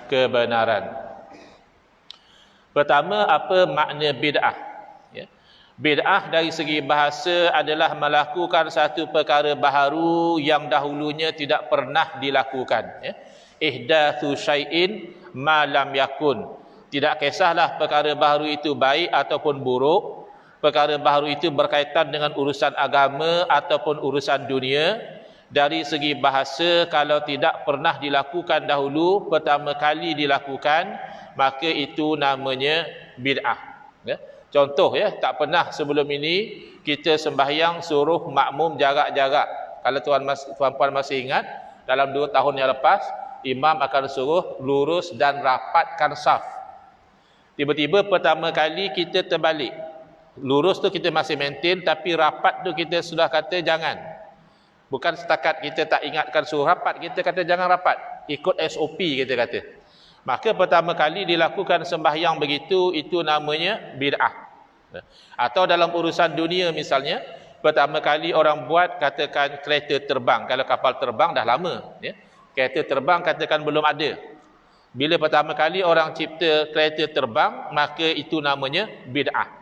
kebenaran. Pertama, apa makna bid'ah? Ya. Bid'ah dari segi bahasa adalah melakukan satu perkara baharu yang dahulunya tidak pernah dilakukan. Ya. Ihdatsu syai'in ma lam yakun. Tidak kisahlah perkara baharu itu baik ataupun buruk, perkara baharu itu berkaitan dengan urusan agama ataupun urusan dunia. Dari segi bahasa, kalau tidak pernah dilakukan dahulu, pertama kali dilakukan, maka itu namanya bid'ah. Ya. Contoh, ya, tak pernah sebelum ini kita sembahyang suruh makmum jarak-jarak. Kalau tuan-puan masih ingat, dalam 2 tahun yang lepas, imam akan suruh lurus dan rapatkan saf. Tiba-tiba pertama kali kita terbalik. Lurus tu kita masih maintain, tapi rapat tu kita sudah kata jangan. Bukan setakat kita tak ingatkan suruh rapat, kita kata jangan rapat. Ikut SOP kita kata. Maka pertama kali dilakukan sembahyang begitu, itu namanya bid'ah. Atau dalam urusan dunia misalnya, pertama kali orang buat katakan kereta terbang. Kalau kapal terbang dah lama. Ya. Kereta terbang katakan belum ada. Bila pertama kali orang cipta kereta terbang, maka itu namanya bid'ah.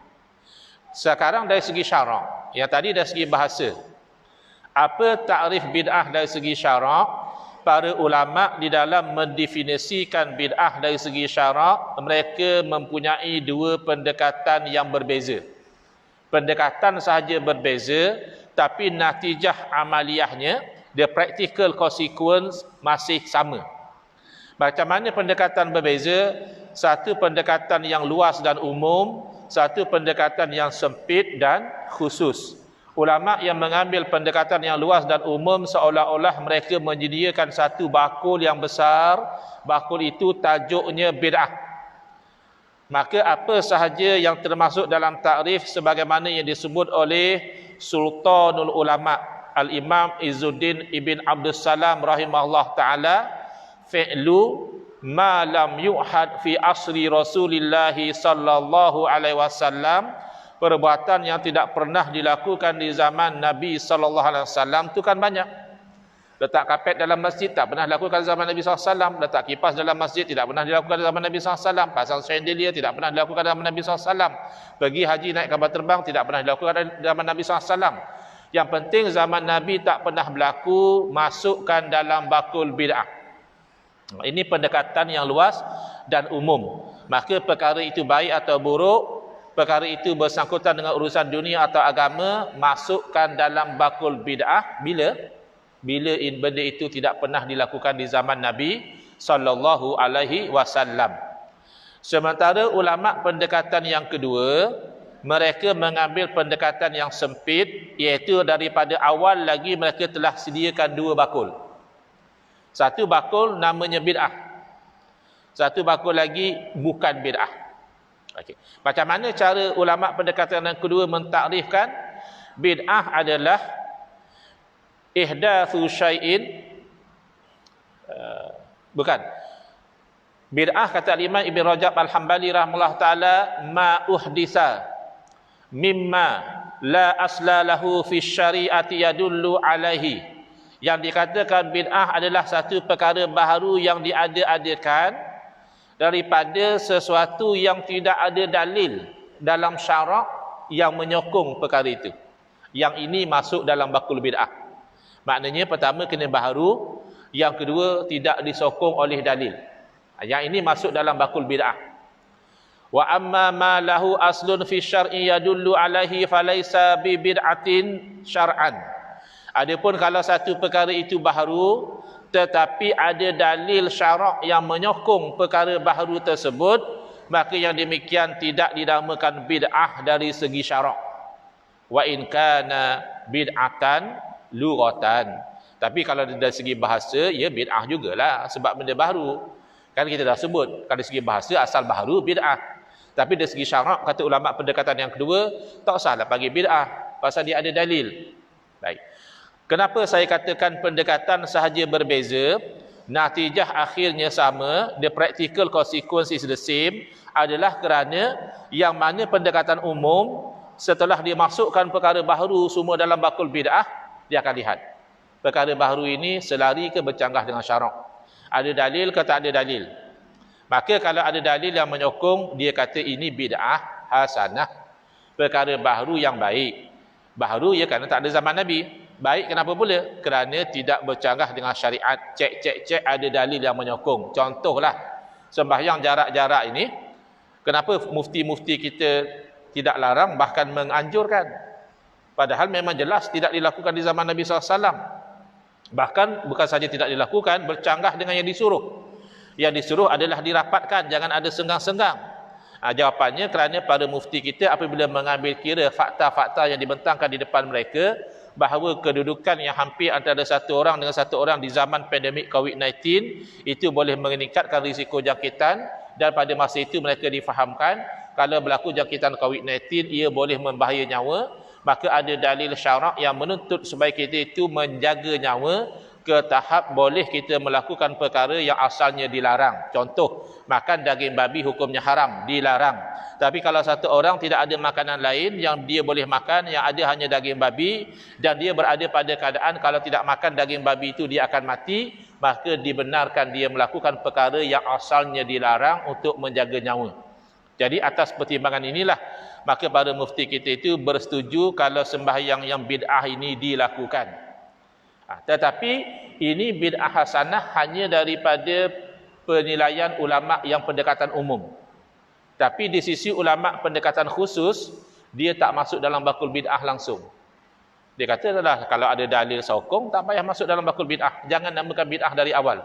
Sekarang dari segi syarak, yang tadi dari segi bahasa. Apa takrif bid'ah dari segi syarak? Para ulama di dalam mendefinisikan bid'ah dari segi syarak, mereka mempunyai 2 pendekatan yang berbeza. Pendekatan sahaja berbeza, tapi natijah amaliyahnya, the practical consequence masih sama. Macam mana pendekatan berbeza? Satu pendekatan yang luas dan umum, satu pendekatan yang sempit dan khusus. Ulama yang mengambil pendekatan yang luas dan umum seolah-olah mereka menyediakan satu bakul yang besar, bakul itu tajuknya bid'ah. Maka apa sahaja yang termasuk dalam takrif sebagaimana yang disebut oleh Sultanul Ulama Al-Imam Izzuddin Ibn Abdul Salam rahimahullah ta'ala, fi'lu ma lam yu'had fi asri Rasulillah sallallahu alaihi wasallam, perbuatan yang tidak pernah dilakukan di zaman Nabi sallallahu alaihi wasallam tu kan banyak. Letak kapet dalam masjid tak pernah dilakukan zaman Nabi sallallahu alaihi wasallam, letak kipas dalam masjid tidak pernah dilakukan zaman Nabi sallallahu alaihi wasallam, pasang chandelier tidak pernah dilakukan zaman Nabi sallallahu alaihi wasallam, pergi haji naik kapal terbang tidak pernah dilakukan zaman Nabi sallallahu alaihi wasallam. Yang penting zaman Nabi tak pernah berlaku, masukkan dalam bakul bid'ah. Ini pendekatan yang luas dan umum. Maka perkara itu baik atau buruk, perkara itu bersangkutan dengan urusan dunia atau agama, masukkan dalam bakul bid'ah bila benda itu tidak pernah dilakukan di zaman Nabi sallallahu alaihi wasallam. Sementara ulama pendekatan yang kedua, mereka mengambil pendekatan yang sempit, iaitu daripada awal lagi mereka telah sediakan 2 bakul. Satu bakul namanya bid'ah, satu bakul lagi bukan bid'ah. Okay. Macam mana cara ulama pendekatan yang kedua mentakrifkan? Bid'ah adalah ihdatsu syai'in, bukan. Bid'ah kata Imam Ibn Rajab Al-Hambali rahimahullah taala, ma uhdisa mimma la asla lahu fi syari'ati yadullu alaihi. Yang dikatakan bid'ah adalah satu perkara baharu yang diada-adakan daripada sesuatu yang tidak ada dalil dalam syarak yang menyokong perkara itu. Yang ini masuk dalam bakul bid'ah. Maknanya pertama kena baharu, yang kedua tidak disokong oleh dalil. Yang ini masuk dalam bakul bid'ah. Wa amma ma lahu aslun fi syar'i yadullu alaihi falaysa bi bid'atin syar'an. Adapun kalau satu perkara itu baharu tetapi ada dalil syarak yang menyokong perkara baharu tersebut, maka yang demikian tidak dinamakan bid'ah dari segi syarak. Wa in kana bid'atan lughatan. Tapi kalau dari segi bahasa, ya bid'ah jugalah sebab benda baru. Kan kita dah sebut, kalau dari segi bahasa asal baharu bid'ah. Tapi dari segi syarak, kata ulama pendekatan yang kedua, tak usahlah panggil bid'ah pasal dia ada dalil. Baik. Kenapa saya katakan pendekatan sahaja berbeza, natijah akhirnya sama, the practical consequence is the same, adalah kerana yang mana pendekatan umum, setelah dimasukkan perkara baharu semua dalam bakul bid'ah, dia akan lihat perkara baharu ini selari ke bercanggah dengan syarak. Ada dalil ke tak ada dalil? Maka kalau ada dalil yang menyokong, dia kata ini bid'ah hasanah, perkara baharu yang baik. Baharu ya kerana tak ada zaman Nabi. Baik kenapa pula? Kerana tidak bercanggah dengan syariat. Cek ada dalil yang menyokong. Contohlah sembahyang jarak-jarak ini, kenapa mufti-mufti kita tidak larang, bahkan menganjurkan? Padahal memang jelas tidak dilakukan di zaman Nabi SAW. Bahkan bukan saja tidak dilakukan, bercanggah dengan yang disuruh. Yang disuruh adalah dirapatkan, jangan ada senggang-senggang. Jawapannya kerana para mufti kita apabila mengambil kira fakta-fakta yang dibentangkan di depan mereka, bahawa kedudukan yang hampir antara satu orang dengan satu orang di zaman pandemik COVID-19 itu boleh meningkatkan risiko jangkitan, dan pada masa itu mereka difahamkan kalau berlaku jangkitan COVID-19 ia boleh membahaya nyawa, maka ada dalil syarak yang menuntut supaya kita itu menjaga nyawa ke tahap boleh kita melakukan perkara yang asalnya dilarang. Contoh, makan daging babi hukumnya haram, dilarang. Tapi kalau satu orang tidak ada makanan lain yang dia boleh makan, yang ada hanya daging babi, dan dia berada pada keadaan kalau tidak makan daging babi itu dia akan mati, maka dibenarkan dia melakukan perkara yang asalnya dilarang untuk menjaga nyawa. Jadi atas pertimbangan inilah, maka para mufti kita itu bersetuju kalau sembahyang yang bid'ah ini dilakukan. Tetapi ini bid'ah hasanah hanya daripada penilaian ulama yang pendekatan umum. Tapi di sisi ulama pendekatan khusus, dia tak masuk dalam bakul bid'ah langsung. Dia kata adalah kalau ada dalil sokong, tak payah masuk dalam bakul bid'ah. Jangan namakan bid'ah dari awal.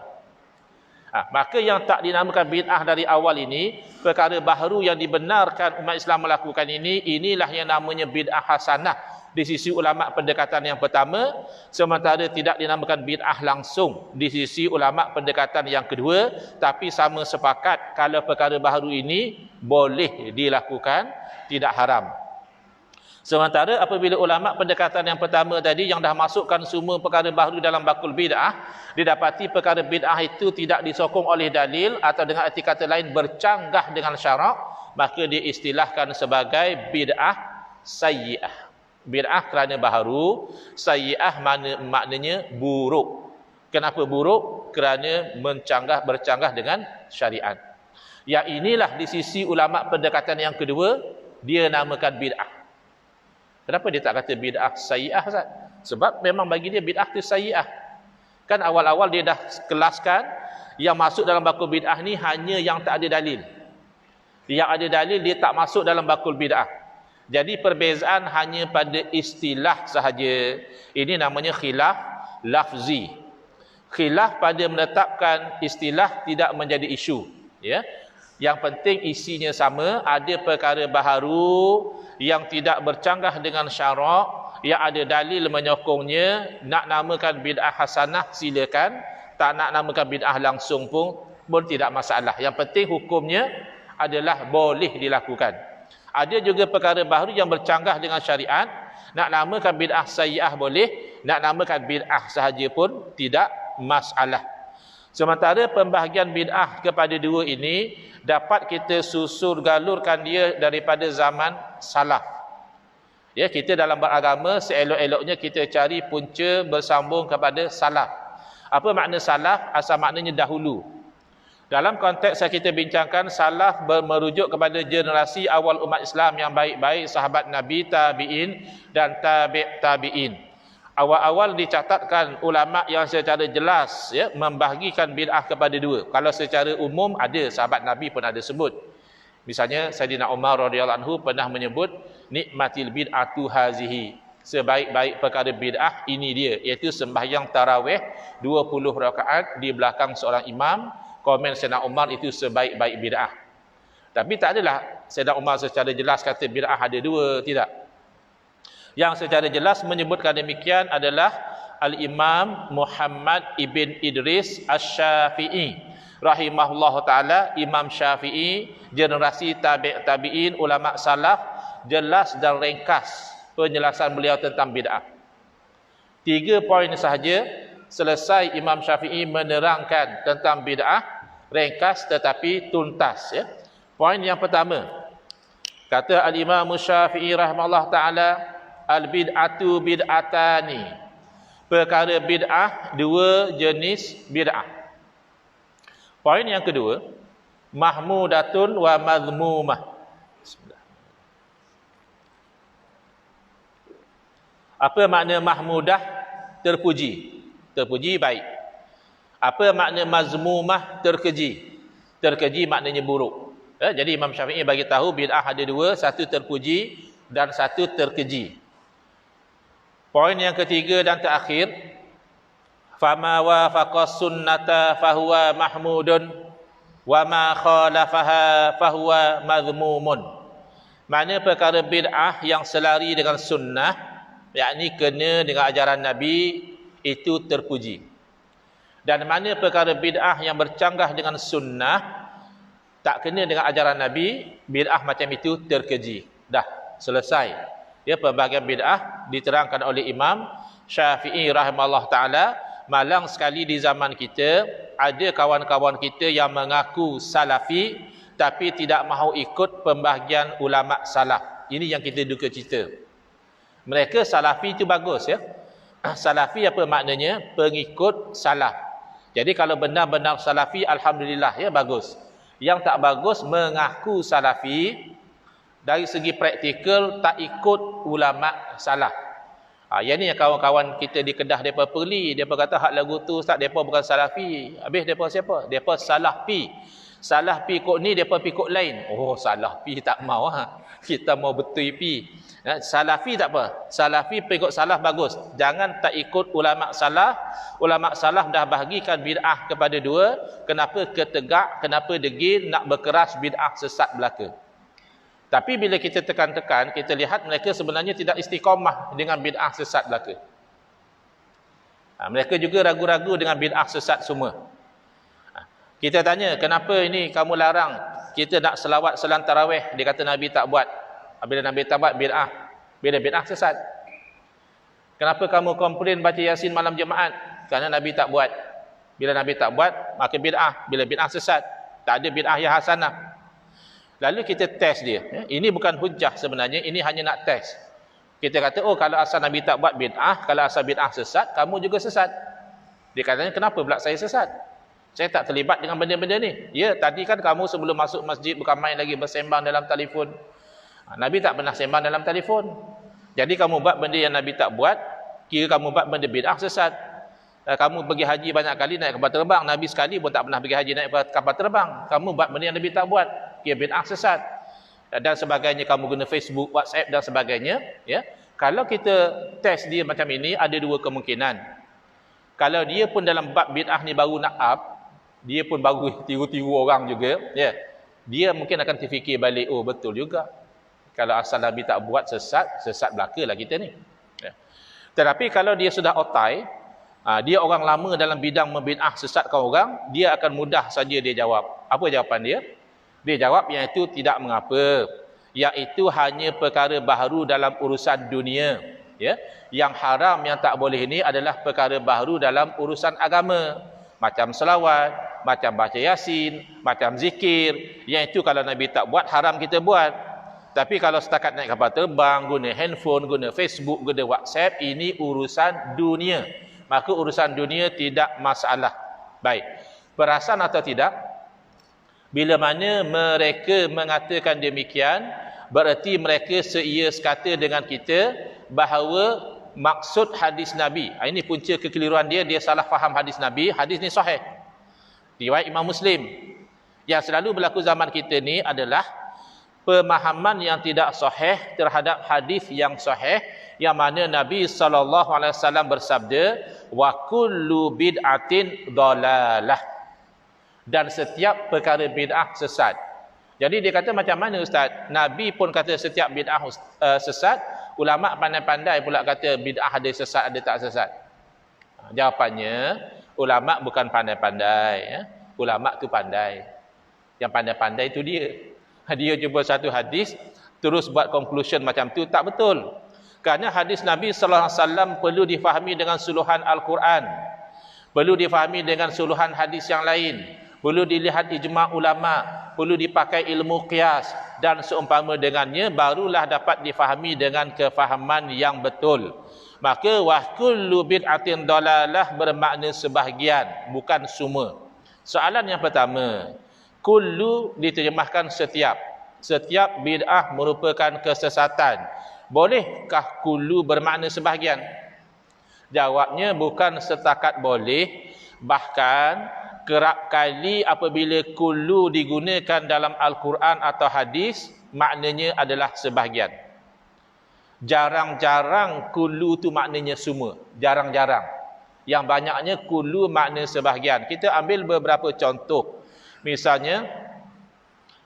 Maka yang tak dinamakan bid'ah dari awal ini, perkara baharu yang dibenarkan umat Islam melakukan ini, inilah yang namanya bid'ah hasanah di sisi ulama pendekatan yang pertama, sementara tidak dinamakan bid'ah langsung di sisi ulama pendekatan yang kedua, tapi sama sepakat kalau perkara baharu ini boleh dilakukan, tidak haram. Sementara apabila ulama pendekatan yang pertama tadi yang dah masukkan semua perkara baharu dalam bakul bid'ah, didapati perkara bid'ah itu tidak disokong oleh dalil atau dengan arti kata lain bercanggah dengan syarak, maka diistilahkan sebagai bid'ah sayyi'ah. Bid'ah kerana baharu, sayyi'ah maknanya buruk. Kenapa buruk? Kerana bercanggah dengan syariat. Yang inilah di sisi ulama pendekatan yang kedua, dia namakan bid'ah. Kenapa dia tak kata bid'ah sayyi'ah, Ustaz? Sebab memang bagi dia bid'ah itu sayyi'ah. Kan awal-awal dia dah kelaskan yang masuk dalam bakul bid'ah ni hanya yang tak ada dalil. Yang ada dalil dia tak masuk dalam bakul bid'ah. Jadi perbezaan hanya pada istilah sahaja. Ini namanya khilaf lafzi. Khilaf pada menetapkan istilah tidak menjadi isu. Ya. Yang penting isinya sama, ada perkara baharu yang tidak bercanggah dengan syarak, yang ada dalil menyokongnya, nak namakan bid'ah hasanah silakan, tak nak namakan bid'ah langsung pun tidak masalah. Yang penting hukumnya adalah boleh dilakukan. Ada juga perkara baharu yang bercanggah dengan syariat, nak namakan bid'ah sayyi'ah boleh, nak namakan bid'ah sahaja pun tidak masalah. Sementara pembahagian bid'ah kepada dua ini dapat kita susur galurkan dia daripada zaman salaf. Ya, kita dalam beragama seelok-eloknya kita cari punca bersambung kepada salaf. Apa makna salaf? Asal maknanya dahulu. Dalam konteks yang kita bincangkan, salaf merujuk kepada generasi awal umat Islam yang baik-baik, sahabat Nabi, tabi'in dan tabi'in. Awal-awal dicatatkan ulama yang secara jelas ya membahagikan bid'ah kepada dua. Kalau secara umum ada, sahabat Nabi pun ada sebut. Misalnya Sayyidina Umar radhiyallahu anhu pernah menyebut nikmatil bid'atu hazihi. Sebaik-baik perkara bid'ah ini dia, iaitu sembahyang tarawih 20 rakaat di belakang seorang imam. Komen Sayyidina Umar itu sebaik-baik bid'ah. Tapi tak adalah Sayyidina Umar secara jelas kata bid'ah ada dua, tidak. Yang secara jelas menyebutkan demikian adalah Al-Imam Muhammad ibn Idris Asy-Syafi'i rahimahullah ta'ala, Imam Syafi'i, generasi tabi'in, ulama salaf, jelas dan ringkas penjelasan beliau tentang bid'ah. 3 poin sahaja selesai Imam Syafi'i menerangkan tentang bid'ah, ringkas tetapi tuntas ya. Poin yang pertama, kata Al-Imam Syafi'i rahimahullah ta'ala, al-bid'atu bid'atani. Perkara bid'ah, dua jenis bid'ah. Poin yang kedua, mahmudatun wa madhmumah. Bismillah. Apa makna mahmudah? Terpuji. Terpuji baik. Apa makna mazmumah? Terkeji. Terkeji maknanya buruk. Jadi Imam Syafi'i bagi tahu bid'ah ada dua, satu terpuji dan satu terkeji. Poin yang ketiga dan terakhir, fama wafaqas sunnata fahuwa mahmudun wa ma khalafaha fahuwa madhmumun. Makna perkara bid'ah yang selari dengan sunnah, yakni kena dengan ajaran Nabi, itu terpuji. Dan mana perkara bid'ah yang bercanggah dengan sunnah, tak kena dengan ajaran Nabi, bid'ah macam itu terkeji. Dah, selesai. Ya, pelbagai bid'ah diterangkan oleh Imam Syafi'i rahimahullah ta'ala. Malang sekali di zaman kita, ada kawan-kawan kita yang mengaku salafi, tapi tidak mahu ikut pembahagian ulama salaf. Ini yang kita duka cita. Mereka salafi itu bagus, ya. Salafi apa maknanya? Pengikut salaf. Jadi kalau benar-benar salafi, alhamdulillah, ya, bagus. Yang tak bagus mengaku salafi, dari segi praktikal tak ikut ulama salaf. Yang ni yang kawan-kawan kita di Kedah mereka perli, mereka kata hak lagu tu Ustaz, mereka bukan salafi. Habis mereka siapa? Mereka salafi. Salafi kok ni, mereka pi kok lain. Oh, salafi tak mau, kita mau betul pi. Salafi tak apa. Salafi pengikut salaf bagus. Jangan tak ikut ulama salaf. Ulama salaf dah bahagikan bid'ah kepada dua. Kenapa ketegak, kenapa degil nak berkeras bid'ah sesat belaka. Tapi bila kita tekan-tekan, kita lihat mereka sebenarnya tidak istiqamah dengan bid'ah sesat belaka. Mereka juga ragu-ragu dengan bid'ah sesat semua. Kita tanya, kenapa ini kamu larang kita nak selawat salam tarawih? Dia kata Nabi tak buat. Bila Nabi tak buat, bid'ah. Bila bid'ah sesat. Kenapa kamu komplain baca Yasin malam Jumaat? Kerana Nabi tak buat. Bila Nabi tak buat, maka bid'ah. Bila bid'ah sesat, tak ada bid'ah yang hasanah. Lalu kita test dia. Ini bukan hujah sebenarnya, ini hanya nak test. Kita kata, oh kalau asal Nabi tak buat bid'ah, kalau asal bid'ah sesat, kamu juga sesat. Dia katanya, kenapa pula saya sesat? Saya tak terlibat dengan benda-benda ni. Ya, tadi kan kamu sebelum masuk masjid bukan main lagi bersembang dalam telefon. Nabi tak pernah sembang dalam telefon. Jadi kamu buat benda yang Nabi tak buat, kira kamu buat benda bid'ah sesat. Kamu pergi haji banyak kali naik kapal terbang, Nabi sekali pun tak pernah pergi haji naik kapal terbang. Kamu buat benda yang Nabi tak buat, kira bid'ah sesat. Dan sebagainya, kamu guna Facebook, WhatsApp dan sebagainya, ya. Kalau kita test dia macam ini, ada dua kemungkinan. Kalau dia pun dalam bab bid'ah ni baru nak up, dia pun baru tiru-tiru orang juga, ya. Dia mungkin akan terfikir balik, oh betul juga. Kalau asal Nabi tak buat sesat, sesat belakalah kita ni. Ya. Tetapi kalau dia sudah otai, dia orang lama dalam bidang membid'ah sesatkan orang, dia akan mudah saja dia jawab. Apa jawapan dia? Dia jawab yang itu tidak mengapa. Yang itu hanya perkara baharu dalam urusan dunia. Ya. Yang haram, yang tak boleh ini adalah perkara baharu dalam urusan agama. Macam selawat, macam baca Yasin, macam zikir. Yang itu kalau Nabi tak buat, haram kita buat. Tapi kalau setakat naik kapal terbang, guna handphone, guna Facebook, guna WhatsApp, ini urusan dunia. Maka urusan dunia tidak masalah. Baik. Perasan atau tidak? Bila mana mereka mengatakan demikian, berarti mereka seia sekata dengan kita bahawa maksud hadis Nabi. Ini punca kekeliruan dia, dia salah faham hadis Nabi. Hadis ni sahih. Riwayat Imam Muslim. Yang selalu berlaku zaman kita ni adalah pemahaman yang tidak sahih terhadap hadis yang sahih, yang mana Nabi SAW bersabda, wa kullu bid'atin dalalah. Dan setiap perkara bid'ah sesat. Jadi dia kata macam mana Ustaz? Nabi pun kata setiap bid'ah sesat, ulama pandai-pandai pula kata bid'ah ada sesat, ada tak sesat. Jawapannya, ulama bukan pandai-pandai, ya. Ulama tu pandai. Yang pandai-pandai itu dia. Dia jumpa satu hadis, terus buat conclusion macam tu, tak betul. Kerana hadis Nabi SAW perlu difahami dengan suluhan Al-Quran. Perlu difahami dengan suluhan hadis yang lain. Perlu dilihat ijma' ulama, perlu dipakai ilmu qiyas dan seumpama dengannya, barulah dapat difahami dengan kefahaman yang betul. Maka wa kullu bid'atin dalalah bermakna sebahagian, bukan semua. Soalan yang pertama, Kullu diterjemahkan setiap. Setiap bid'ah merupakan kesesatan. Bolehkah kullu bermakna sebahagian? Jawabnya bukan setakat boleh, bahkan kerap kali apabila kullu digunakan dalam Al-Quran atau hadis, maknanya adalah sebahagian. Jarang-jarang kullu tu maknanya semua. Jarang-jarang. Yang banyaknya kullu makna sebahagian. Kita ambil beberapa contoh. Misalnya,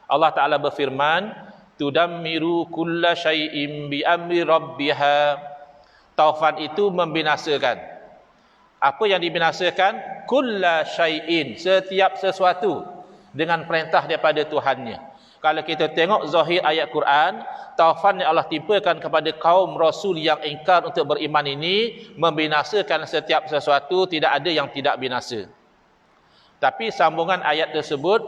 Allah Ta'ala berfirman, tudammiru kulla syai'im bi amri rabbiha. Taufan itu membinasakan. Apa yang dibinasakan? Kulla syai'in, setiap sesuatu dengan perintah daripada Tuhannya. Kalau kita tengok zahir ayat Quran, taufan yang Allah timpakan kepada kaum Rasul yang ingkar untuk beriman ini, membinasakan setiap sesuatu, tidak ada yang tidak binasa. Tapi sambungan ayat tersebut,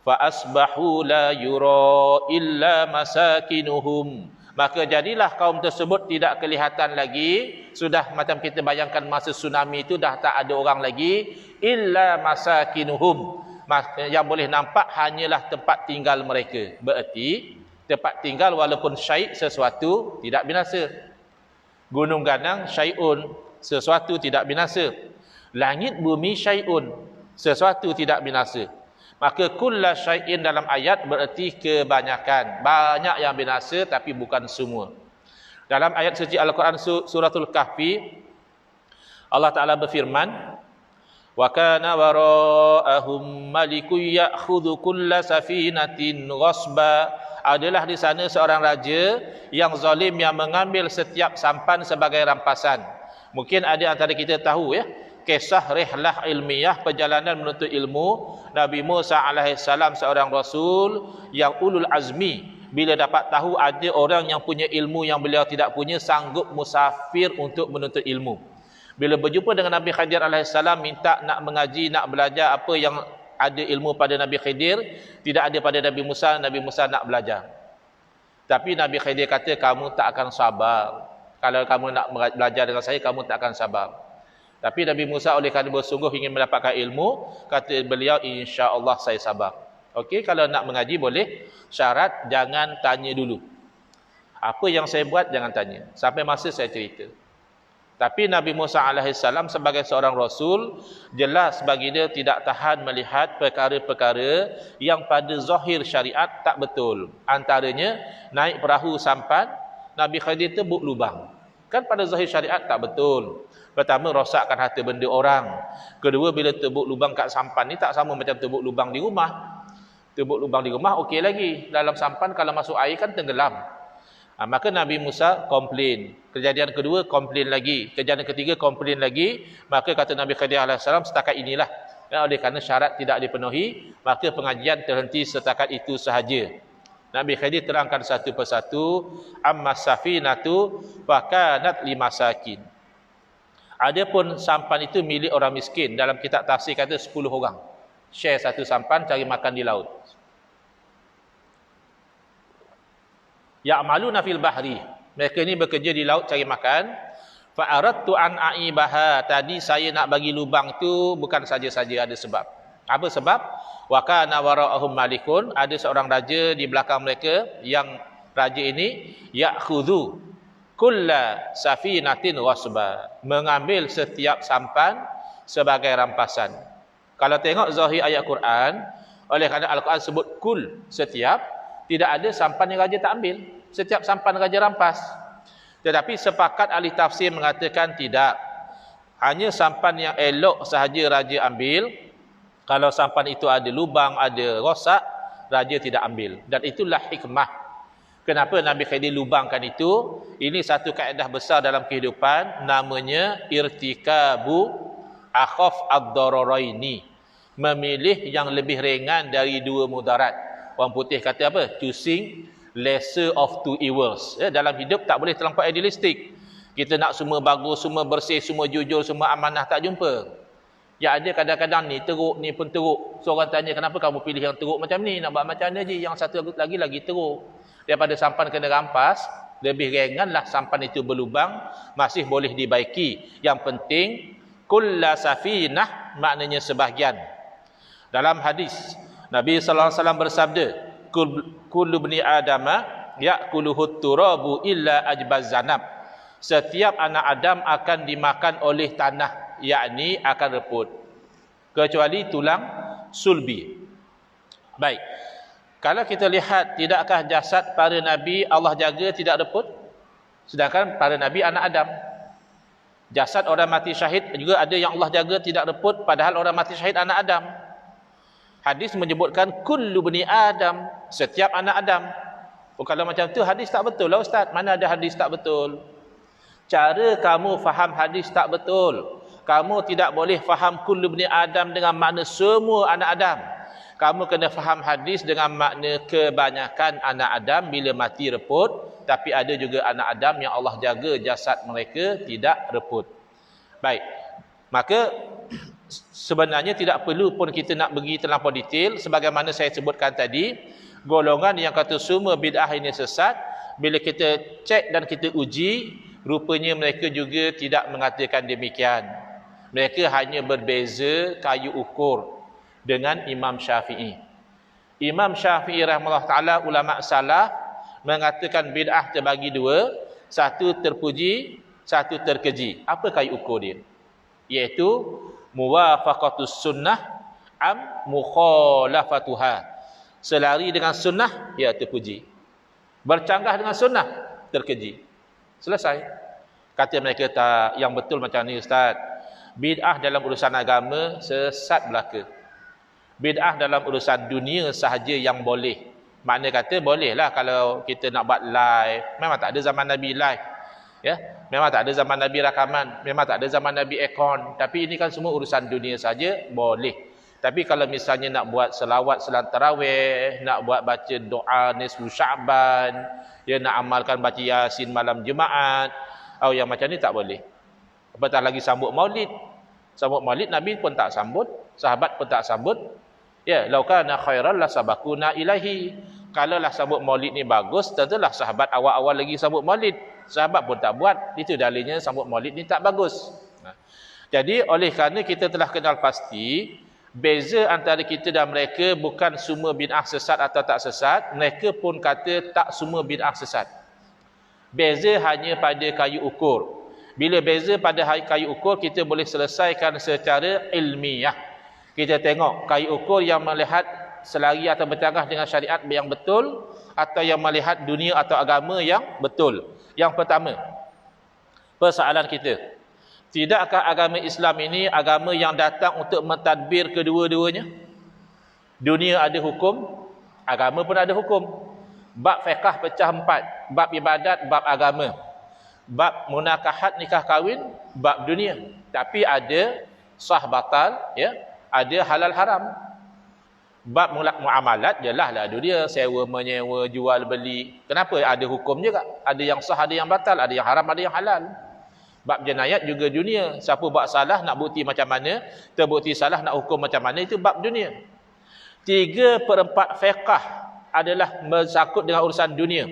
fa asbahu la yura illa masakinuhum. Maka jadilah kaum tersebut tidak kelihatan lagi, sudah macam kita bayangkan masa tsunami itu dah tak ada orang lagi, illa masakinuhum. Yang boleh nampak hanyalah tempat tinggal mereka. Berarti tempat tinggal walaupun syai' sesuatu tidak binasa. Gunung ganang syai'un, sesuatu tidak binasa. Langit bumi syai'un, sesuatu tidak binasa. Maka kulla syai'in dalam ayat berarti kebanyakan. Banyak yang binasa tapi bukan semua. Dalam ayat suci Al-Quran suratul Kahfi, Allah Ta'ala berfirman, wa kana wara'ahum malikun ya'khudhu kulla safinatin ghasba. Adalah di sana seorang raja yang zalim yang mengambil setiap sampan sebagai rampasan. Mungkin ada antara kita tahu ya, kisah rihlah ilmiah, perjalanan menuntut ilmu Nabi Musa alaihissalam, seorang rasul yang ulul azmi. Bila dapat tahu ada orang yang punya ilmu yang beliau tidak punya, sanggup musafir untuk menuntut ilmu. Bila berjumpa dengan Nabi Khidir alaihissalam, minta nak mengaji, nak belajar apa yang ada ilmu pada Nabi Khidir, tidak ada pada Nabi Musa nak belajar. Tapi Nabi Khidir kata, kamu tak akan sabar. Kalau kamu nak belajar dengan saya, kamu tak akan sabar. Tapi Nabi Musa oleh kerana bersungguh ingin mendapatkan ilmu, kata beliau, insya-Allah saya sabar. Okey, kalau nak mengaji boleh, syarat jangan tanya dulu. Apa yang saya buat jangan tanya. Sampai masa saya cerita. Tapi Nabi Musa alaihissalam sebagai seorang rasul, jelas bagi dia tidak tahan melihat perkara-perkara yang pada zahir syariat tak betul. Antaranya naik perahu sampan, Nabi Khidir tebuk lubang. Kan pada zahir syariat tak betul. Pertama, rosakkan harta benda orang. Kedua, bila tebuk lubang kat sampan ni tak sama macam tebuk lubang di rumah. Tebuk lubang di rumah okey lagi. Dalam sampan kalau masuk air kan tenggelam. Maka Nabi Musa komplain. Kejadian kedua komplain lagi. Kejadian ketiga komplain lagi. Maka kata Nabi Khidir alaihissalam, setakat inilah. Oleh kerana syarat tidak dipenuhi, maka pengajian terhenti setakat itu sahaja. Nabi Khidir terangkan satu persatu. Amma safinatu fakanat limasakin. Adapun sampan itu milik orang miskin. Dalam kitab tafsir kata 10 orang. Share satu sampan, cari makan di laut. Ya'maluna fil bahri. Mereka ni bekerja di laut cari makan. Fa'aradtu an a'ibaha. Tadi saya nak bagi lubang tu bukan saja-saja, ada sebab. Apa sebab? Wa kana wara'ahum malikun. Ada seorang raja di belakang mereka, yang raja ini ya'khudhu kulla safinatin ghasba, mengambil setiap sampan sebagai rampasan. Kalau tengok zahir ayat Quran, oleh kerana Al-Quran sebut kul, setiap, tidak ada sampan yang raja tak ambil. Setiap sampan raja rampas. Tetapi sepakat ahli tafsir mengatakan tidak. Hanya sampan yang elok sahaja raja ambil. Kalau sampan itu ada lubang, ada rosak, raja tidak ambil. Dan itulah hikmah kenapa Nabi Khidir lubangkan itu. Ini satu kaedah besar dalam kehidupan, namanya irtikabu akhaf ad-dararaini. Memilih yang lebih ringan dari dua mudarat. Orang putih kata apa? Choosing lesser of two evils. Dalam hidup tak boleh terlampau idealistik. Kita nak semua bagus, semua bersih, semua jujur, semua amanah, tak jumpa. Ya ada kadang-kadang ni teruk, ni pun teruk. Seorang tanya, kenapa kamu pilih yang teruk macam ni? Nak buat macam ni je, yang satu lagi teruk. Daripada sampan kena rampas, lebih ringanlah sampan itu berlubang, masih boleh dibaiki. Yang penting kulla safinah maknanya sebahagian. Dalam hadis Nabi sallallahu alaihi wasallam bersabda, kullu bani adama ya'kuluhu turabu illa ajbaz zanab. Setiap anak Adam akan dimakan oleh tanah, yakni akan reput, kecuali tulang sulbi. Baik. Kalau kita lihat, tidakkah jasad para nabi Allah jaga tidak reput? Sedangkan para nabi anak Adam. Jasad orang mati syahid juga ada yang Allah jaga tidak reput, padahal orang mati syahid anak Adam. Hadis menyebutkan kullu bani Adam, setiap anak Adam. Oh, kalau macam tu hadis tak betul lah Ustaz. Mana ada hadis tak betul? Cara kamu faham hadis tak betul. Kamu tidak boleh faham kullu bani Adam dengan makna semua anak Adam. Kamu kena faham hadis dengan makna kebanyakan anak Adam bila mati reput, tapi ada juga anak Adam yang Allah jaga jasad mereka tidak reput. Baik. Maka sebenarnya tidak perlu pun kita nak pergi terlampau detail. Sebagaimana saya sebutkan tadi, golongan yang kata semua bid'ah ini sesat, bila kita cek dan kita uji, rupanya mereka juga tidak mengatakan demikian. Mereka hanya berbeza kayu ukur dengan Imam Syafi'i. Imam Syafi'i rahimahullah ta'ala, ulama salaf, mengatakan bid'ah terbagi dua, satu terpuji, satu terkeji. Apa kayu ukur dia? Iaitu muwafaqatus sunnah am mukhalafatuha. Selari dengan sunnah, ya terpuji. Bercanggah dengan sunnah, terkeji. Selesai. Kata mereka, tak, yang betul macam ni Ustaz. Bid'ah dalam urusan agama sesat belaka. Bid'ah dalam urusan dunia sahaja yang boleh. Makna kata bolehlah kalau kita nak buat live. Memang tak ada zaman Nabi live. Ya, memang tak ada zaman Nabi rakaman, memang tak ada zaman Nabi aircon, tapi ini kan semua urusan dunia saja, boleh. Tapi kalau misalnya nak buat selawat salat tarawih, nak buat baca doa nisfu Sya'ban, ya, nak amalkan baca Yasin malam Jumaat, atau yang macam ni tak boleh. Apatah lagi sambut Maulid. Sambut Maulid Nabi pun tak sambut, sahabat pun tak sambut. Ya, law kana khairan la sabaquna ilahi. Kalaulah sambut Maulid ni bagus, tentulah sahabat awal-awal lagi sambut Maulid. Sahabat pun tak buat. Itu dalilnya sambut Maulid ni tak bagus. Jadi oleh kerana kita telah kenal pasti beza antara kita dan mereka bukan semua bid'ah sesat atau tak sesat, mereka pun kata tak semua bid'ah sesat. Beza hanya pada kayu ukur. Bila beza pada kayu ukur, kita boleh selesaikan secara ilmiah. Kita tengok kayu ukur yang melihat selari atau bercanggah dengan syariat yang betul, atau yang melihat dunia atau agama yang betul. Yang pertama, persoalan kita, tidakkah agama Islam ini agama yang datang untuk mentadbir kedua-duanya? Dunia ada hukum, agama pun ada hukum. Bab fiqh pecah 4, bab ibadat, bab agama. Bab munakahat nikah kahwin, bab dunia. Tapi ada sah batal, ya, ada halal haram. Bab muamalat jelas lah dunia, sewa menyewa, jual beli. Kenapa? Ada hukum juga. Ada yang sah, ada yang batal, ada yang haram, ada yang halal. Bab jenayat juga dunia. Siapa buat salah nak bukti macam mana, terbukti salah nak hukum macam mana, itu bab dunia. 3/4 fiqh adalah bersangkut dengan urusan dunia.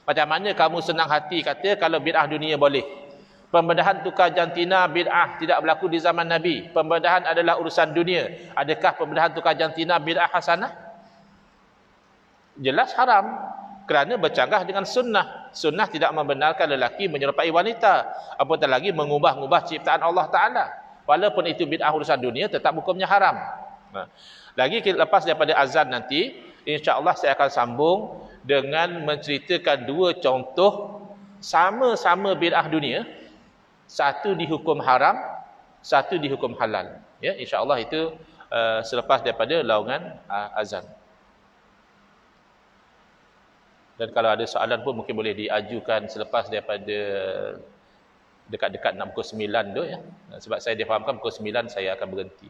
Macam mana kamu senang hati kata kalau bid'ah dunia boleh? Pembedahan tukar jantina bid'ah tidak berlaku di zaman Nabi. Pembedahan adalah urusan dunia. Adakah pembedahan tukar jantina bid'ah hasanah? Jelas haram. Kerana bercanggah dengan sunnah. Sunnah tidak membenarkan lelaki menyerupai wanita. Apatah lagi mengubah-ubah ciptaan Allah Ta'ala. Walaupun itu bid'ah urusan dunia, tetap hukumnya haram. Lagi lepas daripada azan nanti, insya-Allah saya akan sambung dengan menceritakan 2 contoh sama-sama bid'ah dunia. Satu dihukum haram, satu dihukum halal. Ya, insya-Allah itu selepas daripada laungan azan. Dan kalau ada soalan pun mungkin boleh diajukan selepas daripada dekat-dekat nak pukul 9 tu, ya. Sebab saya difahamkan pukul 9 saya akan berhenti.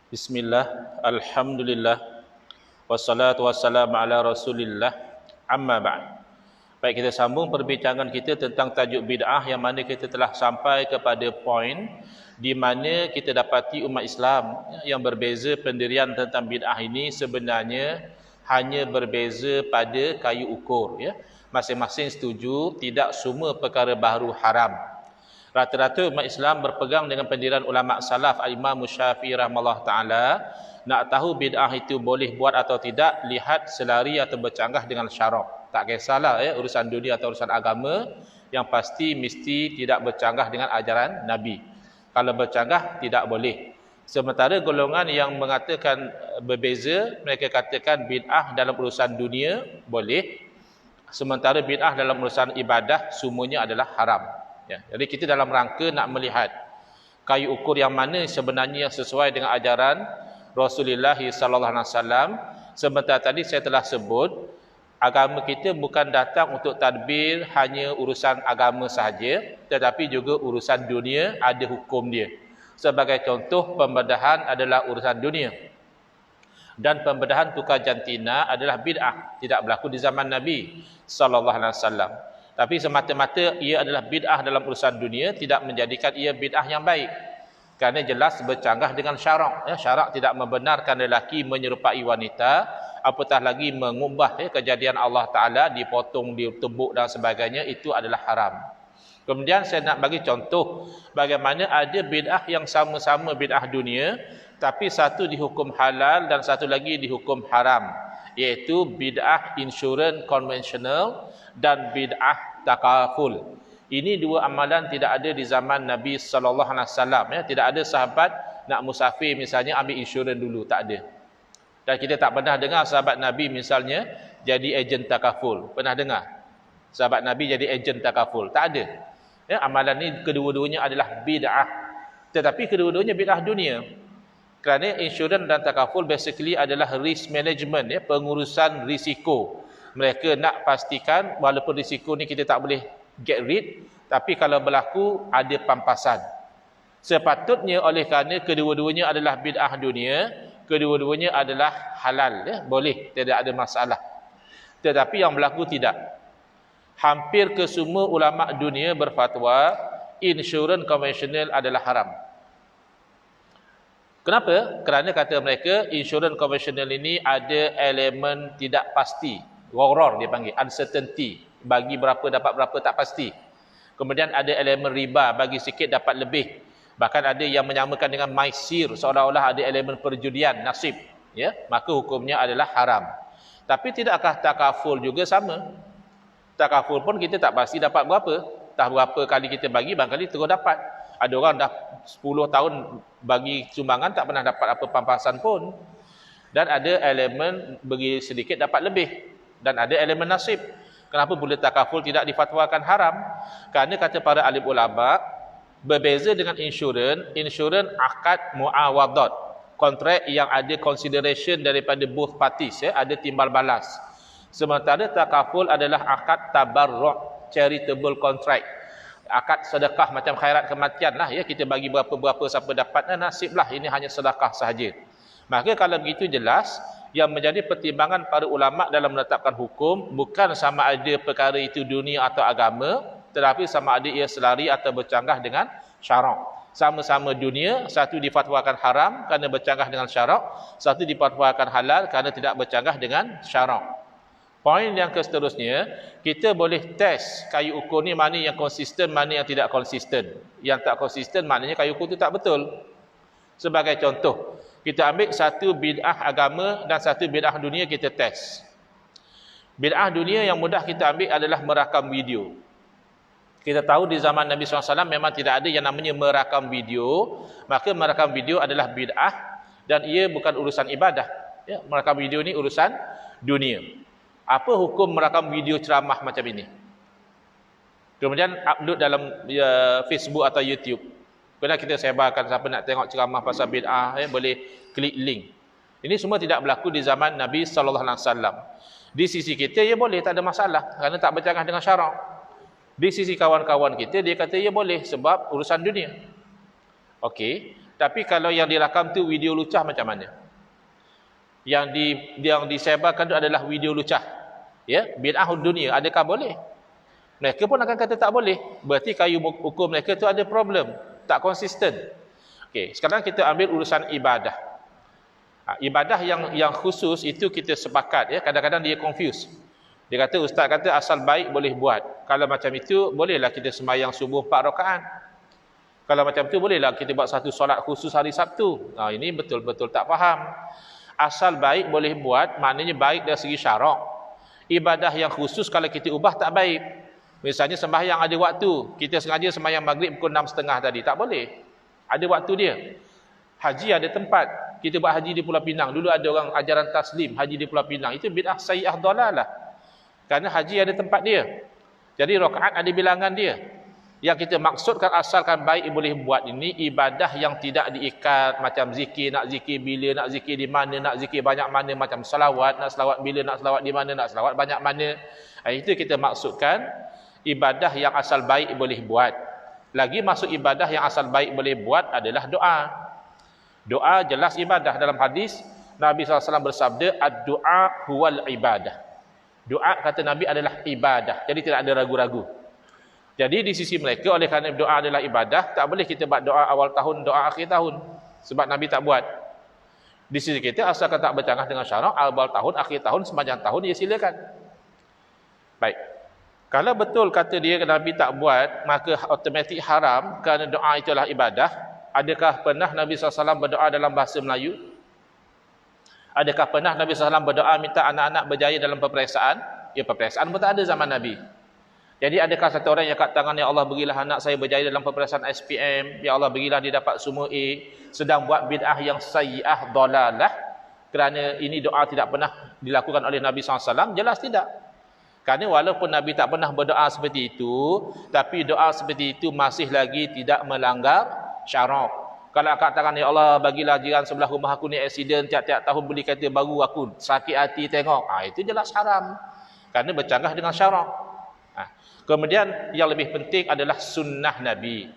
Bismillah, alhamdulillah, wassalatu wassalamu ala rasulillah, amma ba'd. Baik, kita sambung perbincangan kita tentang tajuk bid'ah, yang mana kita telah sampai kepada poin di mana kita dapati umat Islam yang berbeza pendirian tentang bid'ah ini sebenarnya hanya berbeza pada kayu ukur, ya. Masing-masing setuju tidak semua perkara baharu haram. Rata-rata umat Islam berpegang dengan pendirian ulama salaf, Imam Syafi'i rahimahullah taala, nak tahu bid'ah itu boleh buat atau tidak, lihat selari atau bercanggah dengan syarak. Tak kisahlah, ya, urusan dunia atau urusan agama, yang pasti mesti tidak bercanggah dengan ajaran Nabi. Kalau bercanggah tidak boleh. Sementara golongan yang mengatakan berbeza, mereka katakan bid'ah dalam urusan dunia boleh, sementara bid'ah dalam urusan ibadah semuanya adalah haram, ya. Jadi kita dalam rangka nak melihat kayu ukur yang mana sebenarnya sesuai dengan ajaran Rasulullah sallallahu alaihi wasallam. Sebentar tadi saya telah sebut, agama kita bukan datang untuk tadbir hanya urusan agama sahaja, tetapi juga urusan dunia ada hukum dia. Sebagai contoh, pembedahan adalah urusan dunia. Dan pembedahan tukar jantina adalah bid'ah, tidak berlaku di zaman Nabi sallallahu alaihi wasallam. Tapi semata-mata ia adalah bid'ah dalam urusan dunia tidak menjadikan ia bid'ah yang baik. Kerana jelas bercanggah dengan syarak, ya. Syarak tidak membenarkan lelaki menyerupai wanita, apatah lagi mengubah, ya, kejadian Allah Ta'ala, dipotong, ditebuk dan sebagainya, itu adalah haram. Kemudian saya nak bagi contoh bagaimana ada bid'ah yang sama-sama bid'ah dunia, tapi satu dihukum halal dan satu lagi dihukum haram, iaitu bid'ah insurans konvensional dan bid'ah takaful. Ini dua amalan tidak ada di zaman Nabi sallallahu alaihi wasallam, ya. Tidak ada sahabat nak musafir misalnya ambil insurans dulu, tak ada. Dan kita tak pernah dengar sahabat Nabi misalnya jadi ejen takaful. Pernah dengar sahabat Nabi jadi ejen takaful? Tak ada. Ya, amalan ni kedua-duanya adalah bid'ah. Tetapi kedua-duanya bid'ah dunia. Kerana insurans dan takaful basically adalah risk management, ya, pengurusan risiko. Mereka nak pastikan walaupun risiko ni kita tak boleh get rid, tapi kalau berlaku ada pampasan. Sepatutnya oleh kerana kedua-duanya adalah bid'ah dunia, kedua-duanya adalah halal, ya, boleh, tidak ada masalah. Tetapi yang berlaku tidak. Hampir kesemua ulama dunia berfatwa insurans konvensional adalah haram. Kenapa? Kerana kata mereka insurans konvensional ini ada elemen tidak pasti, gharar dia panggil, uncertainty, bagi berapa dapat berapa tak pasti. Kemudian ada elemen riba, bagi sikit dapat lebih. Bahkan ada yang menyamakan dengan maisir, seolah-olah ada elemen perjudian, nasib, ya, maka hukumnya adalah haram. Tapi tidakkah takaful juga sama? Takaful pun kita tak pasti dapat berapa. Tak berapa kali kita bagi, barangkali terus dapat. Ada orang dah 10 tahun bagi sumbangan tak pernah dapat apa pampasan pun. Dan ada elemen bagi sedikit dapat lebih, dan ada elemen nasib. Kenapa boleh takaful tidak difatwakan haram? Kerana kata para alim ulama, berbeza dengan insurans akad muawadat, kontrak yang ada consideration daripada both parties, ya, ada timbal balas. Sementara takaful adalah akad tabarruk, charitable contract, akad sedekah macam khairat kematian lah, ya, kita bagi berapa-berapa siapa dapat, nasib lah, ini hanya sedekah sahaja. Maka kalau begitu jelas yang menjadi pertimbangan para ulama dalam menetapkan hukum bukan sama ada perkara itu dunia atau agama, tetapi sama ada ia selari atau bercanggah dengan syarak. Sama-sama dunia, satu difatwakan haram kerana bercanggah dengan syarak, satu difatwakan halal kerana tidak bercanggah dengan syarak. Poin yang seterusnya, kita boleh test kayu ukur ni mana yang konsisten, mana yang tidak konsisten. Yang tak konsisten maknanya kayu ukur itu tak betul. Sebagai contoh, kita ambil satu bid'ah agama dan satu bid'ah dunia, kita test. Bid'ah dunia yang mudah kita ambil adalah merakam video. Kita tahu di zaman Nabi SAW memang tidak ada yang namanya merakam video, maka merakam video adalah bid'ah dan ia bukan urusan ibadah. Ya, merakam video ni urusan dunia. Apa hukum merakam video ceramah macam ini? Kemudian upload dalam Facebook atau YouTube. Kena kita sebarkan, siapa nak tengok ceramah pasal bid'ah, boleh klik link. Ini semua tidak berlaku di zaman Nabi SAW. Di sisi kita, ia boleh, tak ada masalah, kerana tak bercanggah dengan syarak. Di sisi kawan-kawan kita, dia kata ia boleh sebab urusan dunia. Okey, tapi kalau yang dirakam tu video lucah macam mana? Yang disebarkan tu adalah video lucah. Ya, bid'ah dunia adakah boleh? Mereka pun akan kata tak boleh. Berarti kayu ukur mereka tu ada problem, tak konsisten. Okey, sekarang kita ambil urusan ibadah. Ibadah yang khusus itu kita sepakat ya, kadang-kadang dia confuse. Dia kata ustaz kata asal baik boleh buat. Kalau macam itu bolehlah kita sembahyang subuh 4 rakaat. Kalau macam tu bolehlah kita buat satu solat khusus hari Sabtu. Ini betul-betul tak faham. Asal baik boleh buat maknanya baik dari segi syarak. Ibadah yang khusus kalau kita ubah tak baik. Misalnya sembahyang ada waktu, kita sengaja sembahyang maghrib pukul 6.30 tadi, tak boleh. Ada waktu dia. Haji ada tempat. Kita buat haji di Pulau Pinang. Dulu ada orang ajaran taslim, haji di Pulau Pinang. Itu bid'ah sayyi'ah dalalah. Kerana haji ada tempat dia. Jadi rakaat ada bilangan dia. Yang kita maksudkan asalkan baik boleh buat ini ibadah yang tidak diikat macam zikir, nak zikir bila, nak zikir di mana, nak zikir banyak mana, macam salawat, nak salawat bila, nak salawat di mana, nak salawat banyak mana. Itu kita maksudkan ibadah yang asal baik boleh buat. Lagi masuk ibadah yang asal baik boleh buat adalah doa. Doa jelas ibadah. Dalam hadis Nabi SAW bersabda ad-du'a huwal ibadah. Doa kata Nabi adalah ibadah. Jadi tidak ada ragu-ragu. Jadi di sisi mereka oleh kerana doa adalah ibadah, tak boleh kita buat doa awal tahun, doa akhir tahun. Sebab Nabi tak buat. Di sisi kita asalkan tak bercanggah dengan syarak, awal tahun, akhir tahun, sepanjang tahun, ya silakan. Baik. Kalau betul kata dia Nabi tak buat, maka automatik haram kerana doa itulah ibadah. Adakah pernah Nabi SAW berdoa dalam bahasa Melayu? Adakah pernah Nabi SAW berdoa minta anak-anak berjaya dalam peperiksaan? Ya, peperiksaan pun tak ada zaman Nabi. Jadi adakah satu orang yang kat tangan, ya Allah berilah anak saya berjaya dalam peperiksaan SPM, ya Allah berilah dia dapat semua A, sedang buat bid'ah yang sayyi'ah dalalah, kerana ini doa tidak pernah dilakukan oleh Nabi SAW? Jelas tidak. Kerana walaupun Nabi tak pernah berdoa seperti itu, tapi doa seperti itu masih lagi tidak melanggar syarak. Kalau kat tangan, ya Allah bagilah jiran sebelah rumah aku ni aksiden, tiap-tiap tahun beli kereta baru, aku sakit hati tengok, itu jelas haram. Kerana bercanggah dengan syarak. Kemudian yang lebih penting adalah sunnah Nabi.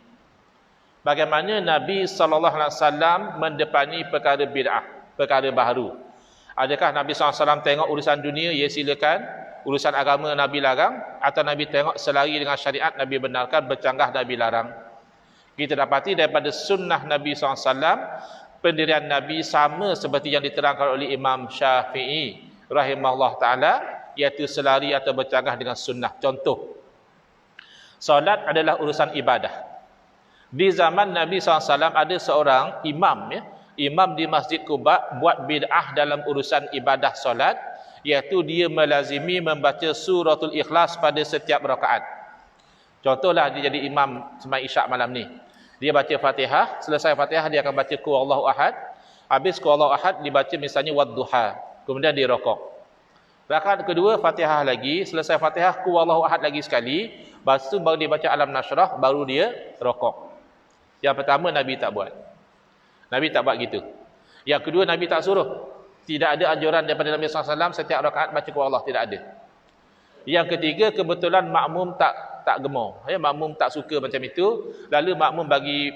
Bagaimana Nabi SAW mendepani perkara bid'ah, perkara baharu. Adakah Nabi SAW tengok urusan dunia, ya silakan. Urusan agama Nabi larang. Atau Nabi tengok selari dengan syariat, Nabi benarkan, bercanggah Nabi larang. Kita dapati daripada sunnah Nabi SAW, pendirian Nabi sama seperti yang diterangkan oleh Imam Syafi'i rahimahullah ta'ala, iaitu selari atau bercanggah dengan sunnah. Contoh, solat adalah urusan ibadah. Di zaman Nabi SAW ada seorang imam, imam di Masjid Quba buat bid'ah dalam urusan ibadah solat, iaitu dia melazimi membaca suratul Ikhlas pada setiap rakaat. Contohlah dia jadi imam sembahyang Isyak malam ni. Dia baca Fatihah, selesai Fatihah dia akan baca Qul Huwallahu Ahad. Habis Qul Huwallahu Ahad dibaca misalnya Wadduha. Kemudian dia rokok. Rakaat kedua Fatihah lagi, selesai Fatihah Qul Huwallahu Ahad lagi sekali, lepas tu baru dia baca Alam Nashrah, baru dia rokok. Yang pertama Nabi tak buat. Nabi tak buat gitu. Yang kedua Nabi tak suruh. Tidak ada anjuran daripada Nabi SAW setiap rakaat baca Qul Huwallahu, tidak ada. Yang ketiga kebetulan makmum tak gemar. Makmum tak suka macam itu. Lalu makmum bagi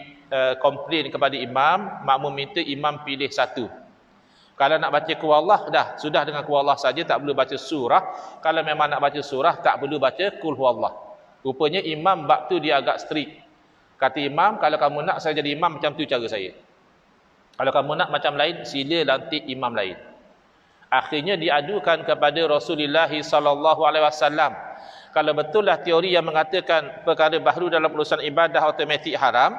komplain kepada imam, makmum minta imam pilih satu. Kalau nak baca Qul Huwallahu, sudah dengan Qul Huwallahu saja, tak perlu baca surah. Kalau memang nak baca surah, tak perlu baca Qul Huwallahu. Rupanya imam bab tu dia agak strict. Kata imam, kalau kamu nak saya jadi imam, macam tu cara saya. Kalau kamu nak macam lain, sila lantik imam lain. Akhirnya diadukan kepada Rasulullah SAW. Kalau betul lah teori yang mengatakan perkara baharu dalam urusan ibadah automatik haram,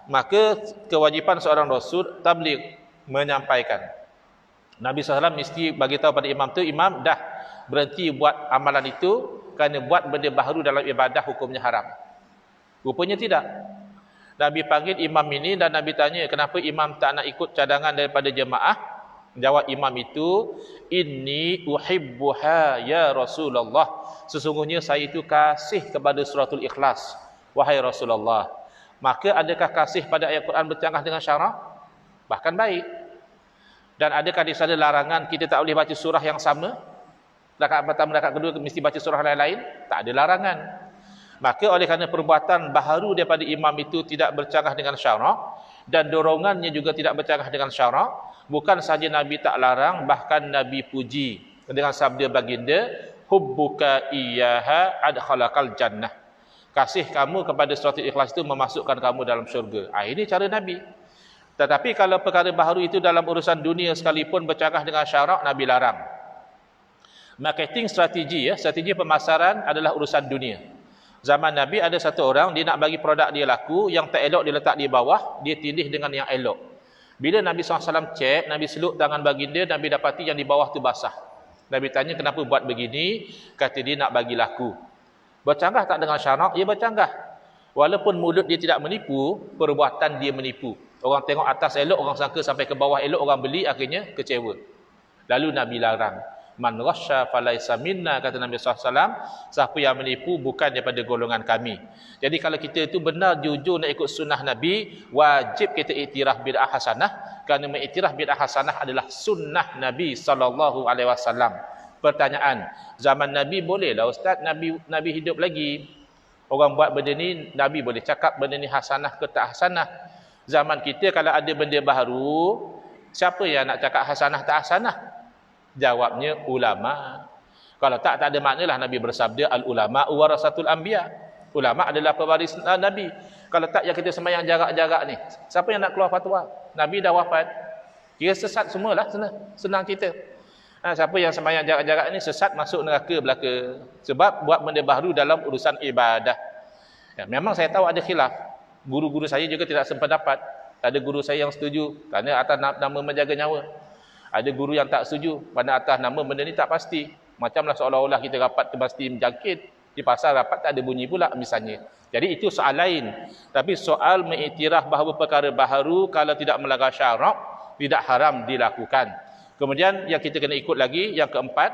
maka kewajipan seorang Rasul tabligh, menyampaikan. Nabi SAW mesti bagi tahu pada imam tu, imam dah berhenti buat amalan itu, kerana buat benda baharu dalam ibadah hukumnya haram. Rupanya tidak. Nabi panggil imam ini dan Nabi tanya, kenapa imam tak nak ikut cadangan daripada jemaah? Jawab imam itu, inni uhibbuha ya Rasulullah. Sesungguhnya saya itu kasih kepada suratul Ikhlas, wahai Rasulullah. Maka adakah kasih pada ayat Quran bercanggah dengan syarak? Bahkan baik. Dan adakah di sana larangan kita tak boleh baca surah yang sama? Rakaat pertama, rakaat kedua mesti baca surah lain-lain? Tak ada larangan. Maka oleh kerana perbuatan baharu daripada imam itu tidak bercanggah dengan syarak, dan dorongannya juga tidak bercanggah dengan syarak, bukan sahaja Nabi tak larang, bahkan Nabi puji dengan sabda baginda, hubbuka iyyaha adkhalakal jannah. Kasih kamu kepada surat ikhlas itu memasukkan kamu dalam syurga. Ini cara Nabi. Tetapi kalau perkara baharu itu dalam urusan dunia sekalipun bercanggah dengan syarak, Nabi larang. Marketing strategi, strategi pemasaran adalah urusan dunia. Zaman Nabi ada satu orang, dia nak bagi produk dia laku, yang tak elok dia letak di bawah, dia tindih dengan yang elok. Bila Nabi SAW cek, Nabi seluk tangan baginda, Nabi dapati yang di bawah tu basah. Nabi tanya kenapa buat begini, kata dia nak bagi laku. Bercanggah tak dengan syarak? Ya bercanggah. Walaupun mulut dia tidak menipu, perbuatan dia menipu. Orang tengok atas elok, orang sangka sampai ke bawah elok, orang beli, akhirnya kecewa. Lalu Nabi larang. Man rasya falaisa minna, kata Nabi SAW, siapa yang menipu bukan daripada golongan kami. Jadi kalau kita itu benar jujur nak ikut sunnah Nabi, wajib kita iktiraf bid'ah hasanah, kerana mengiktiraf bid'ah hasanah adalah sunnah Nabi SAW. Pertanyaan, zaman Nabi bolehlah Ustaz, Nabi hidup lagi. Orang buat benda ni, Nabi boleh cakap benda ni hasanah ke tak hasanah. Zaman kita kalau ada benda baru, siapa yang nak cakap hasanah tak hasanah? Jawabnya ulama. Kalau tak ada maknalah Nabi bersabda al-ulama warasatul anbiya. Ulama adalah pewaris Nabi. Kalau tak yang kita sembahyang jarak-jarak ni, siapa yang nak keluar fatwa? Nabi dah wafat. Kira sesat semualah, senang kita. Siapa yang sembahyang jarak-jarak ni sesat, masuk neraka belaka. Sebab buat benda baru dalam urusan ibadah. Memang saya tahu ada khilaf. Guru-guru saya juga tidak sependapat. Ada guru saya yang setuju kerana atas nama menjaga nyawa. Ada guru yang tak setuju pada atas nama benda ni tak pasti. Macamlah seolah-olah kita rapat tu pasti menjangkit. Di pasal rapat tak ada bunyi pula misalnya. Jadi itu soal lain. Tapi soal mengiktiraf bahawa perkara baharu kalau tidak melanggar syarak, tidak haram dilakukan. Kemudian yang kita kena ikut lagi, yang keempat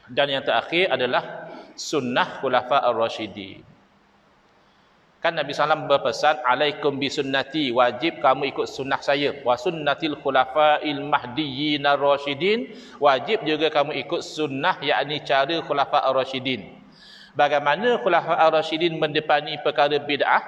dan yang terakhir adalah sunnah khulafa ar-rasyidin. Kan Nabi SAW berpesan, alaikum bisunnati, wajib kamu ikut sunnah saya. Wa sunnatil khulafa'il mahdiyyin ar-rasyidin, wajib juga kamu ikut sunnah, yakni cara khulafa ar-rasyidin. Bagaimana khulafa ar-rasyidin mendepani perkara bid'ah?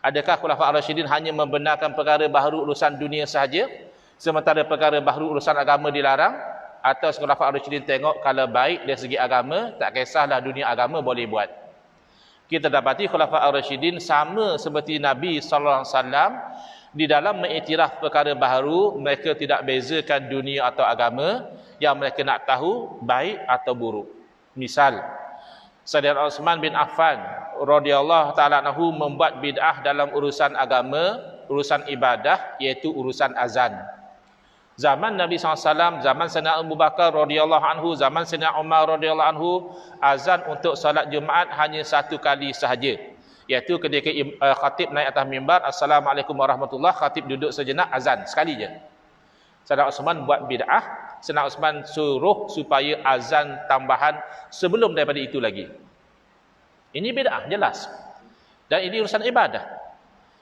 Adakah khulafa ar-rasyidin hanya membenarkan perkara baharu urusan dunia sahaja, sementara perkara baharu urusan agama dilarang? Atau khulafa ar-rasyidin tengok kalau baik dari segi agama, tak kisahlah dunia agama boleh buat? Kita dapati khulafa ar-rasyidin sama seperti Nabi SAW di dalam mengiktiraf perkara baharu, mereka tidak bezakan dunia atau agama, yang mereka nak tahu baik atau buruk. Misal, Sayyidina Utsman bin Affan radhiyallahu taala anhu membuat bid'ah dalam urusan agama, urusan ibadah, iaitu urusan azan. Zaman Nabi SAW, zaman Sayyidina Abu Bakar radhiyallahu anhu, zaman Sayyidina Umar radhiyallahu anhu, azan untuk salat Jumaat hanya satu kali sahaja. Iaitu ketika khatib naik atas mimbar, Assalamualaikum warahmatullahi, khatib duduk sejenak, azan sekali je. Sayyidina Utsman buat bid'ah, Sayyidina Utsman suruh supaya azan tambahan sebelum daripada itu lagi. Ini bid'ah jelas. Dan ini urusan ibadah.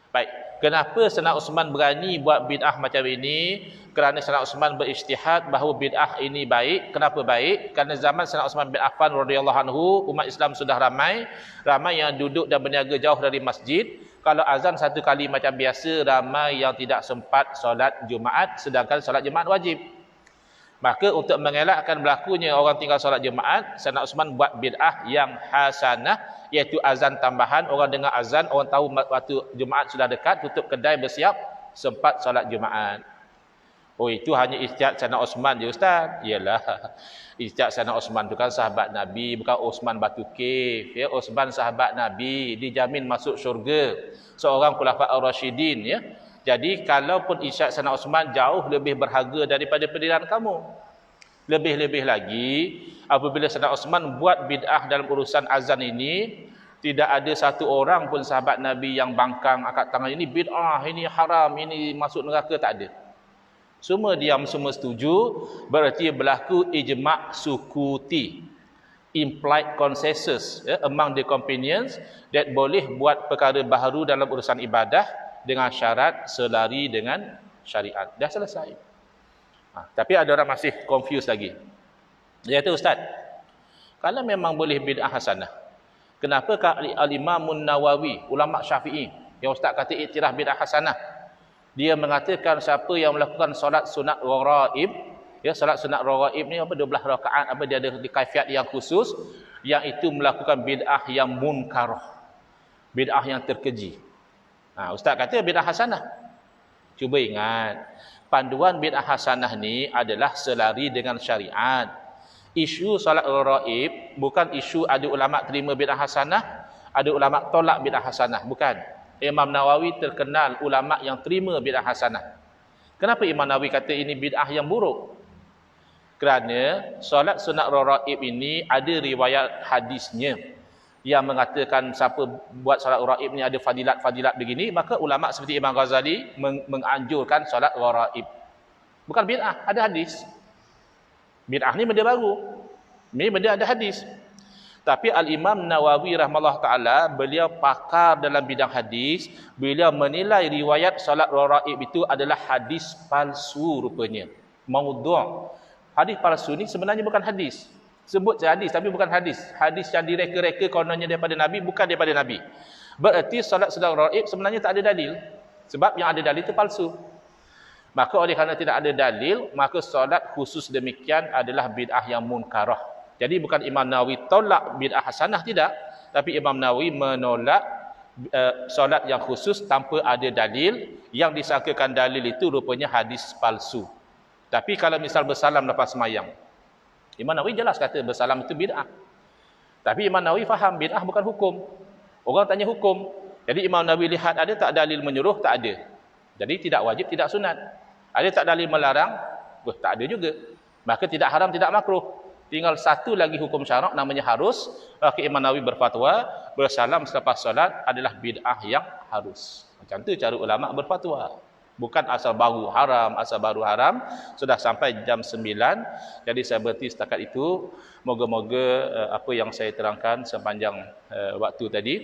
Baik. Kenapa Sayyidina Utsman berani buat bid'ah macam ini? Kerana Sayyidina Utsman berijtihad bahawa bid'ah ini baik. Kenapa baik? Kerana zaman Sayyidina Utsman bin Affan radhiyallahu anhu, umat Islam sudah ramai yang duduk dan berniaga jauh dari masjid. Kalau azan satu kali macam biasa, ramai yang tidak sempat solat Jumaat, sedangkan solat Jumaat wajib. Maka untuk mengelakkan berlakunya orang tinggal solat Jumaat, Sayyidina Utsman buat bid'ah yang hasanah, iaitu azan tambahan. Orang dengar azan, orang tahu waktu Jumaat sudah dekat, tutup kedai bersiap, sempat solat Jumaat. Oh, itu hanya ijtihad Sayyidina Utsman je Ustaz. Iyalah, ijtihad Sayyidina Utsman tu kan sahabat Nabi, bukan Utsman batu kif. Ya, Utsman sahabat Nabi, dijamin masuk syurga, seorang khulafa ar-rasyidin, ya. Jadi kalaupun ijtihad Sayyidina Utsman jauh lebih berharga daripada pendirian kamu. Lebih-lebih lagi, apabila Sayyidina Utsman buat bid'ah dalam urusan azan ini, tidak ada satu orang pun sahabat Nabi yang bangkang angkat tangan, ini bid'ah, ini haram, ini masuk neraka, tak ada. Semua diam, semua setuju. Berarti berlaku ijma' sukuti, implied consensus, among the companions, that boleh buat perkara baharu dalam urusan ibadah dengan syarat selari dengan syariat. Dah selesai. Tapi ada orang masih confused lagi. Dia kata, Ustaz, kalau memang boleh bid'ah hasanah, kenapa al-Imamun Nawawi, ulama Syafi'i, yang Ustaz kata iktiraf bid'ah hasanah, dia mengatakan siapa yang melakukan solat sunat gharaib, Ya, salat sunat raghaib ni apa 12 rakaat, apa dia ada di kaifiat yang khusus, yang itu melakukan bid'ah yang munkarah. Bid'ah yang terkeji. Ustaz kata bid'ah hasanah. Cuba ingat, panduan bid'ah hasanah ni adalah selari dengan syariat. Isu salat raghaib bukan isu ada ulama terima bid'ah hasanah, ada ulama tolak bid'ah hasanah, bukan. Imam Nawawi terkenal ulama yang terima bid'ah hasanah. Kenapa Imam Nawawi kata ini bid'ah yang buruk? Kerana solat sunat raghaib ini ada riwayat hadisnya yang mengatakan siapa buat solat raghaib ni ada fadilat-fadilat begini, maka ulama seperti Imam Ghazali menganjurkan solat raghaib. Bukan bid'ah, ada hadis. Bid'ah ni benda baru. Ini benda ada hadis. Tapi Al-Imam Nawawi rahimahullah ta'ala, beliau pakar dalam bidang hadis, beliau menilai riwayat solat raghaib itu adalah hadis palsu rupanya. Maudhu'. Hadis palsu ni sebenarnya bukan hadis. Sebut je hadis tapi bukan hadis. Hadis yang direka-reka kononnya daripada Nabi, bukan daripada Nabi. Berarti solat sunat raghaib sebenarnya tak ada dalil. Sebab yang ada dalil itu palsu. Maka oleh kerana tidak ada dalil, maka solat khusus demikian adalah bid'ah yang munkarah. Jadi bukan Imam Nawawi tolak bid'ah hasanah, tidak. Tapi Imam Nawawi menolak solat yang khusus tanpa ada dalil. Yang disangkakan dalil itu rupanya hadis palsu. Tapi kalau misal bersalam lepas semayang, Imam Nawawi jelas kata bersalam itu bid'ah. Tapi Imam Nawawi faham bid'ah bukan hukum. Orang tanya hukum. Jadi Imam Nawawi lihat ada tak dalil menyuruh? Tak ada. Jadi tidak wajib, tidak sunat. Ada tak dalil melarang? Tak ada juga. Maka tidak haram, tidak makruh. Tinggal satu lagi hukum syarak namanya harus. Maka Imam Nawawi berfatwa bersalam selepas solat adalah bid'ah yang harus. Macam tu cara ulama berfatwa. Bukan asal baru haram, asal baru haram. Sudah sampai jam 9. Jadi saya berhenti setakat itu. Moga-moga apa yang saya terangkan sepanjang waktu tadi,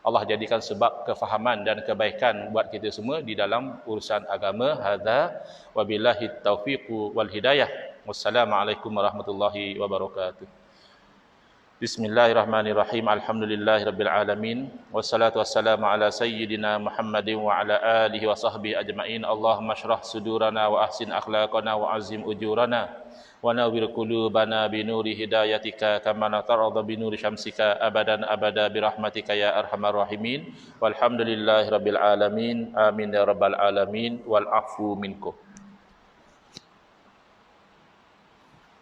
Allah jadikan sebab kefahaman dan kebaikan buat kita semua di dalam urusan agama. Hadza wabillahi taufiq wal hidayah. Wassalamualaikum warahmatullahi wabarakatuh. Bismillahirrahmanirrahim. Alhamdulillahirabbil alamin. Wassalatu wassalamu ala sayyidina Muhammadin wa ala alihi wa sahbihi ajmain. Allahumma shrah sudurana wa ahsin akhlaqana wa azim ujurana wa nawwir qulubana bi nuri hidayatika kama natarada bi nuri syamsika abadan abada bi rahmatika ya arhamar rahimin. Walhamdulillahirabbil alamin. Amin ya rabbal alamin. Wal afu minkum.